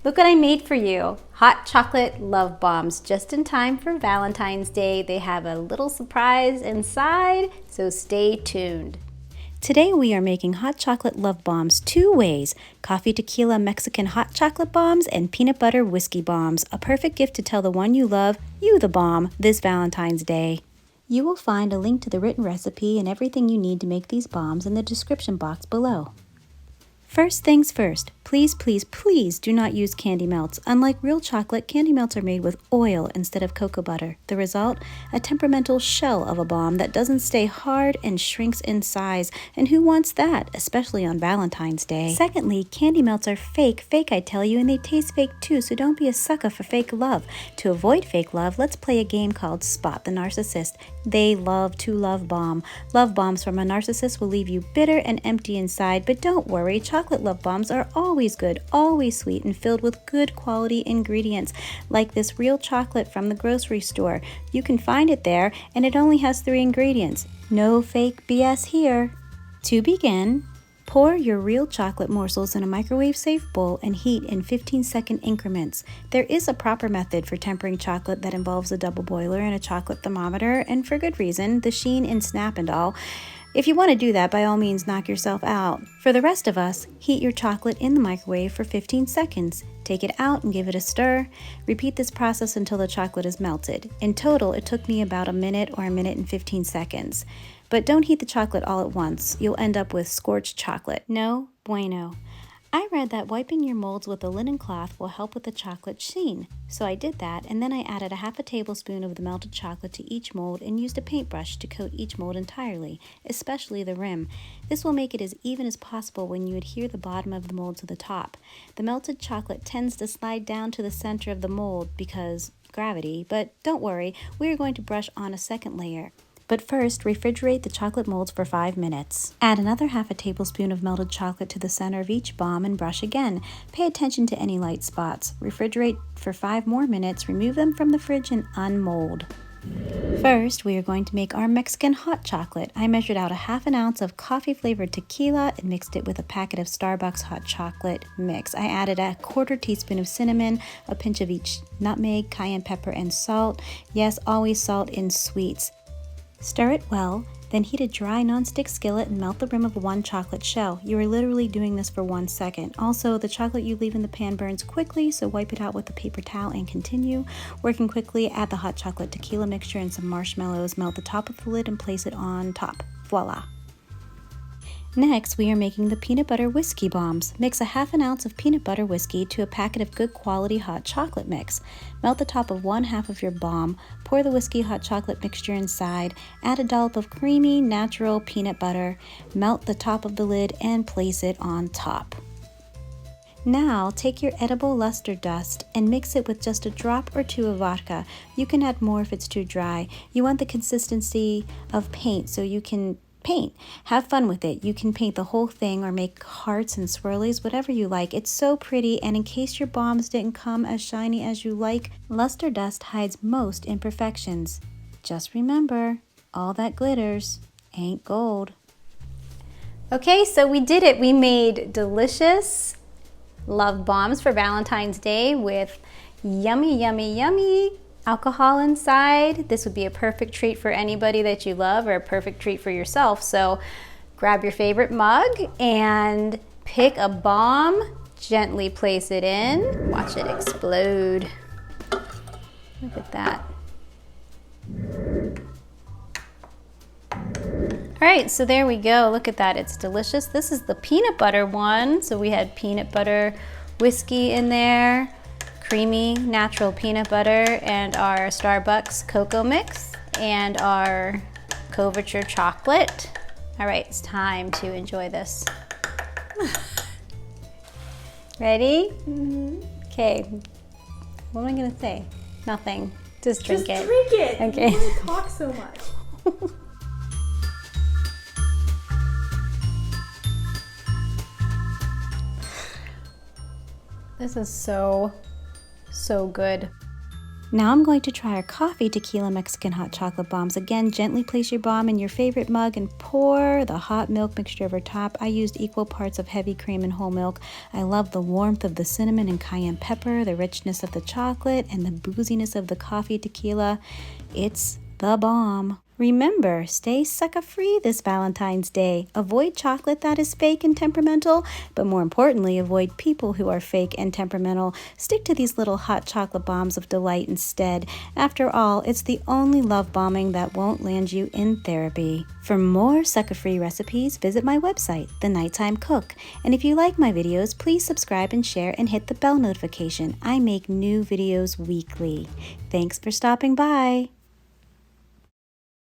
Look what I made for you. Hot chocolate love bombs, just in time for Valentine's Day. They have a little surprise inside, so stay tuned. Today we are making hot chocolate love bombs 2 ways: coffee tequila Mexican hot chocolate bombs and peanut butter whiskey bombs. A perfect gift to tell the one you love, you the bomb, this Valentine's Day. You will find a link to the written recipe and everything you need to make these bombs in the description box below. First things first, please, please, please do not use candy melts. Unlike real chocolate, candy melts are made with oil instead of cocoa butter. The result? A temperamental shell of a bomb that doesn't stay hard and shrinks in size. And who wants that, especially on Valentine's Day? Secondly, candy melts are fake I tell you, and they taste fake too, so don't be a sucker for fake love. To avoid fake love, let's play a game called Spot the Narcissist. They love to love bomb. Love bombs from a narcissist will leave you bitter and empty inside, but don't worry, chocolate love bombs are always good, always sweet, and filled with good quality ingredients, like this real chocolate from the grocery store. You can find it there, and it only has 3 ingredients. No fake BS here. To begin, pour your real chocolate morsels in a microwave-safe bowl and heat in 15-second increments. There is a proper method for tempering chocolate that involves a double boiler and a chocolate thermometer, and for good reason, the sheen and snap and all. If you want to do that, by all means, knock yourself out. For the rest of us, heat your chocolate in the microwave for 15 seconds. Take it out and give it a stir. Repeat this process until the chocolate is melted. In total, it took me about a minute or a minute and 15 seconds. But don't heat the chocolate all at once. You'll end up with scorched chocolate. No bueno. I read that wiping your molds with a linen cloth will help with the chocolate sheen. So I did that, and then I added a half a tablespoon of the melted chocolate to each mold and used a paintbrush to coat each mold entirely, especially the rim. This will make it as even as possible when you adhere the bottom of the mold to the top. The melted chocolate tends to slide down to the center of the mold because gravity, but don't worry, we are going to brush on a second layer. But first, refrigerate the chocolate molds for 5 minutes. Add another half a tablespoon of melted chocolate to the center of each bomb and brush again. Pay attention to any light spots. Refrigerate for 5 more minutes, remove them from the fridge and unmold. First, we are going to make our Mexican hot chocolate. I measured out a ½ ounce of coffee-flavored tequila and mixed it with a packet of Starbucks hot chocolate mix. I added a 1/4 teaspoon of cinnamon, a pinch of each nutmeg, cayenne pepper, and salt. Yes, always salt in sweets. Stir it well, then heat a dry nonstick skillet and melt the rim of 1 chocolate shell. You are literally doing this for 1 second. Also, the chocolate you leave in the pan burns quickly, so wipe it out with a paper towel and continue. Working quickly, add the hot chocolate tequila mixture and some marshmallows. Melt the top of the lid and place it on top. Voila! Next, we are making the peanut butter whiskey bombs. Mix a ½ ounce of peanut butter whiskey to a packet of good quality hot chocolate mix. Melt the top of 1/2 of your bomb, pour the whiskey hot chocolate mixture inside, add a dollop of creamy, natural peanut butter, melt the top of the lid, and place it on top. Now, take your edible luster dust and mix it with just a drop or 2 of vodka. You can add more if it's too dry. You want the consistency of paint, so you can paint. Have fun with it. You can paint the whole thing or make hearts and swirlies, whatever you like. It's so pretty, and in case your bombs didn't come as shiny as you like, luster dust hides most imperfections. Just remember, all that glitters ain't gold. Okay, so we did it. We made delicious love bombs for Valentine's Day with yummy, yummy, yummy alcohol inside. This would be a perfect treat for anybody that you love, or a perfect treat for yourself. So grab your favorite mug and pick a bomb, gently place it in, watch it explode. Look at that. All right, so there we go. Look at that, it's delicious. This is the peanut butter one. So we had peanut butter whiskey in there, creamy natural peanut butter, and our Starbucks cocoa mix, and our couverture chocolate. All right, it's time to enjoy this. Ready? Okay, what am I gonna say? Nothing, just drink it. Just drink it. Okay. You want to talk so much. This is so good. Now I'm going to try our coffee tequila Mexican hot chocolate bombs. Again, gently place your bomb in your favorite mug and pour the hot milk mixture over top. I used equal parts of heavy cream and whole milk. I love the warmth of the cinnamon and cayenne pepper, the richness of the chocolate, and the booziness of the coffee tequila. It's the bomb. Remember, stay sucka-free this Valentine's Day. Avoid chocolate that is fake and temperamental, but more importantly, avoid people who are fake and temperamental. Stick to these little hot chocolate bombs of delight instead. After all, it's the only love bombing that won't land you in therapy. For more sucka-free recipes, visit my website, The Nighttime Cook. And if you like my videos, please subscribe and share and hit the bell notification. I make new videos weekly. Thanks for stopping by.